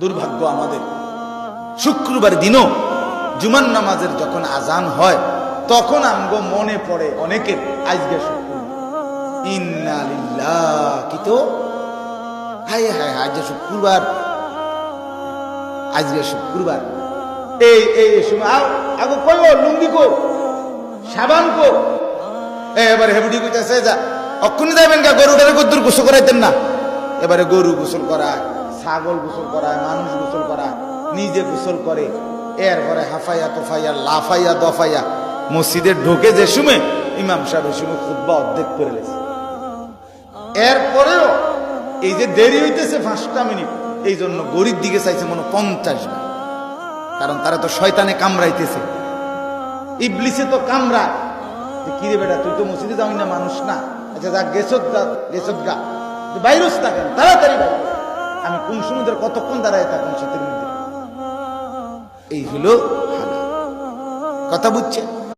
দুর্ভাগ্য আমাদের, শুক্রবার দিনও জুমার নামাজের যখন আজান হয় তখন আমগো মনে পড়ে অনেকের আজকে শুক্রবার, ইন্না লিল্লাহ, কি তো হায় হায় আজকে শুক্রবার, আজকে শুক্রবার। এই সময় আগো কই লুঙ্গি কো, সাবান কো, এবারে হেবুডি কইতাছে যা অক্ষুনি যাবেন গা, গরুটারে কদ্দুর গোসল করাইতেন না। এবারে গরু গোসল করায়, ছাগল গোসল করায়, মানুষ গোসল করায়, নিজে গোসল করে, এরপরে হাফাইয়া তোফাইয়া লাফাইয়া দফাইয়া মসজিদে ঢোকে যে সময় ইমাম সাহেব এই সময় খুতবা অর্ধেক করে লেছে। এরপরেও এই যে দেরি হইতেছে 5টা মিনিট, এই জন্য গরিব দিকে চাইছে মনে 50 বার, কারণ তারা তো শয়তানে কামড়াইতেছে, ইবলিসে তো কামড়ায়। কিরে বেটা তুই তো মসজিদে যাবি না, মানুষ না, আচ্ছা যা গেছত গা বাইরস থাকেন তাড়াতাড়ি বাইরে, আমি কোন সময় কতক্ষণ দাঁড়ায় থাকুন শীতের মধ্যে। এই হলো কথা বুঝছে।